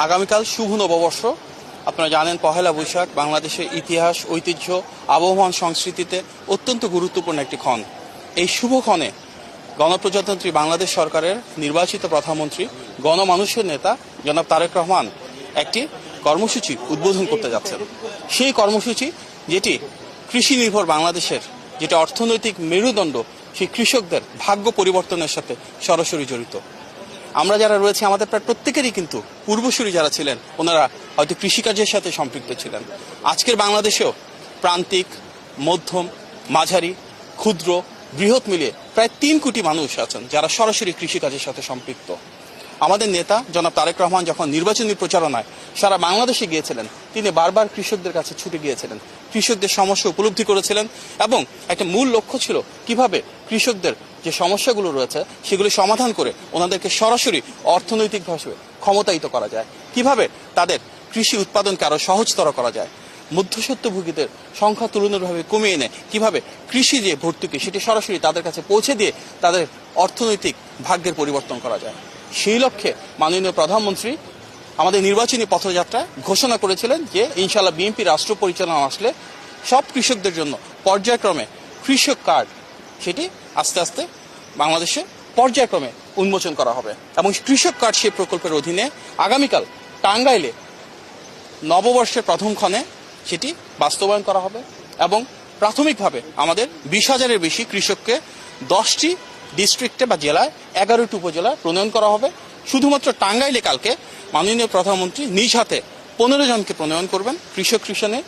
আগামীকাল শুভ নববর্ষ। আপনারা জানেন পহেলা বৈশাখ বাংলাদেশের ইতিহাস, ঐতিহ্য, আবহমান সংস্কৃতিতে অত্যন্ত গুরুত্বপূর্ণ একটি ক্ষণ। এই শুভ ক্ষণে গণপ্রজাতন্ত্রী বাংলাদেশ সরকারের নির্বাচিত প্রধানমন্ত্রী, গণমানুষের নেতা জনাব তারেক রহমান একটি কর্মসূচি উদ্বোধন করতে যাচ্ছেন। সেই কর্মসূচি যেটি কৃষি নির্ভর বাংলাদেশের যেটা অর্থনৈতিক মেরুদণ্ড, সেই কৃষকদের ভাগ্য পরিবর্তনের সাথে সরাসরি জড়িত। আমরা যারা রয়েছে আমাদের প্রায় প্রত্যেকেরই কিন্তু পূর্বসূরি যারা ছিলেন ওনারা হয়তো কৃষিকাজের সাথে সম্পৃক্ত ছিলেন। আজকের বাংলাদেশেও প্রান্তিক, মধ্যম, মাঝারি, ক্ষুদ্র, বৃহৎ মিলিয়ে প্রায় 3 কোটি মানুষ আছেন যারা সরাসরি কৃষিকাজের সাথে সম্পৃক্ত। আমাদের নেতা জনাব তারেক রহমান যখন নির্বাচনী প্রচারণায় সারা বাংলাদেশে গিয়েছিলেন, তিনি বারবার কৃষকদের কাছে ছুটে গিয়েছিলেন, কৃষকদের সমস্যা উপলব্ধি করেছিলেন এবং একটা মূল লক্ষ্য ছিল কিভাবে কৃষকদের যে সমস্যাগুলো রয়েছে সেগুলি সমাধান করে ওনাদেরকে সরাসরি অর্থনৈতিকভাবে ক্ষমতায়িত করা যায়, কিভাবে তাদের কৃষি উৎপাদনকে আরো সহজতর করা যায়, মধ্যস্বত্বভোগীদের সংখ্যা তুলনাভাবে কমিয়ে এনে কিভাবে কৃষি যে ভর্তুকি সেটি সরাসরি তাদের কাছে পৌঁছে দিয়ে তাদের অর্থনৈতিক ভাগ্যের পরিবর্তন করা যায়। সেই লক্ষ্যে মাননীয় প্রধানমন্ত্রী আমাদের নির্বাচনী পথযাত্রায় ঘোষণা করেছিলেন যে ইনশাআল্লাহ বিএনপি রাষ্ট্র পরিচালনা আসলে সব কৃষকদের জন্য পর্যায়ক্রমে কৃষক কার্ড সেটি আস্তে আস্তে বাংলাদেশে পর্যায়ক্রমে উন্মোচন করা হবে এবং কৃষক কার্ড সেই প্রকল্পের অধীনে আগামীকাল টাঙ্গাইলে নববর্ষের প্রথম ক্ষণে সেটি বাস্তবায়ন করা হবে এবং প্রাথমিকভাবে আমাদের 20,000-এর বেশি কৃষককে 10টি ডিস্ট্রিক্টে বা জেলায় 11টি উপজেলায় প্রণয়ন করা হবে। শুধুমাত্র টাঙ্গাইলে কালকে মাননীয় প্রধানমন্ত্রী নিজ হাতে 15 জনকে প্রণয়ন করবেন কৃষক কৃষানে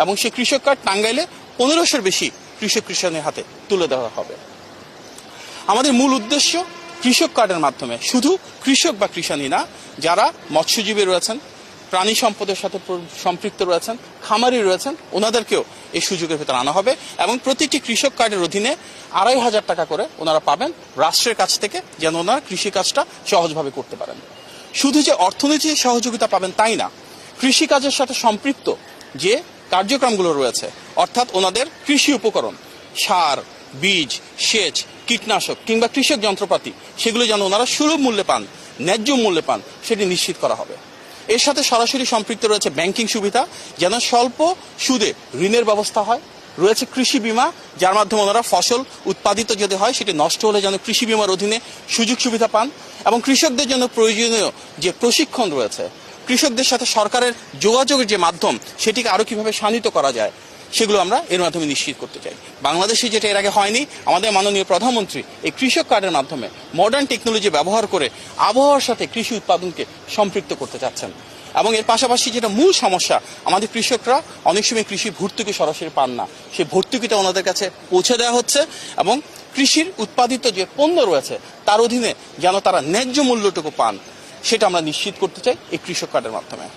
এবং সেই কৃষক কার্ড টাঙ্গাইলে 1500-এর বেশি কৃষক কৃষানের হাতে তুলে দেওয়া হবে। আমাদের মূল উদ্দেশ্য কৃষক কার্ডের মাধ্যমে শুধু কৃষক বা কৃষানি না, যারা মৎস্যজীবী রয়েছেন, প্রাণী সম্পদের সাথে সম্পৃক্ত রয়েছেন, খামারি রয়েছেন, ওনাদেরকেও এই সুযোগের ভেতর আনা হবে এবং প্রতিটি কৃষক কার্ডের অধীনে 2,500 টাকা করে ওনারা পাবেন রাষ্ট্রের কাছ থেকে, যেন ওনারা কৃষিকাজটা সহজভাবে করতে পারেন। শুধু যে অর্থনৈতিক সহযোগিতা পাবেন তাই না, কৃষিকাজের সাথে সম্পৃক্ত যে কার্যক্রমগুলো রয়েছে অর্থাৎ ওনাদের কৃষি উপকরণ, সার, বীজ, সেচ, কীটনাশক কিংবা কৃষক যন্ত্রপাতি সেগুলো যেন ওনারা সুলভ মূল্যে পান, ন্যায্য মূল্যে পান সেটি নিশ্চিত করা হবে। এর সাথে সরাসরি সম্পৃক্ত রয়েছে ব্যাংকিং সুবিধা, যেন স্বল্প সুদে ঋণের ব্যবস্থা হয়, রয়েছে কৃষি বীমা যার মাধ্যমে ওনারা ফসল উৎপাদিত যদি হয় সেটি নষ্ট হলে যেন কৃষি বীমার অধীনে সুযোগ সুবিধা পান এবং কৃষকদের জন্য প্রয়োজনীয় যে প্রশিক্ষণ রয়েছে, কৃষকদের সাথে সরকারের যোগাযোগের যে মাধ্যম সেটিকে আরো কিভাবে শানিত করা যায় সেগুলো আমরা এর মাধ্যমে নিশ্চিত করতে চাই। বাংলাদেশে যেটা এর আগে হয়নি, আমাদের মাননীয় প্রধানমন্ত্রী এই কৃষক কার্ডের মাধ্যমে মডার্ন টেকনোলজি ব্যবহার করে আবহাওয়ার সাথে কৃষি উৎপাদনকে সম্পৃক্ত করতে চাচ্ছেন এবং এর পাশাপাশি যেটা মূল সমস্যা, আমাদের কৃষকরা অনেক সময় কৃষি ভর্তুকি সরাসরি পান না, সেই ভর্তুকিটা ওনাদের কাছে পৌঁছে দেওয়া হচ্ছে এবং কৃষির উৎপাদিত যে পণ্য রয়েছে তার অধীনে যেন তারা ন্যায্য মূল্যটুকু পান সেটা আমরা নিশ্চিত করতে চাই এই কৃষক কার্ডের মাধ্যমে।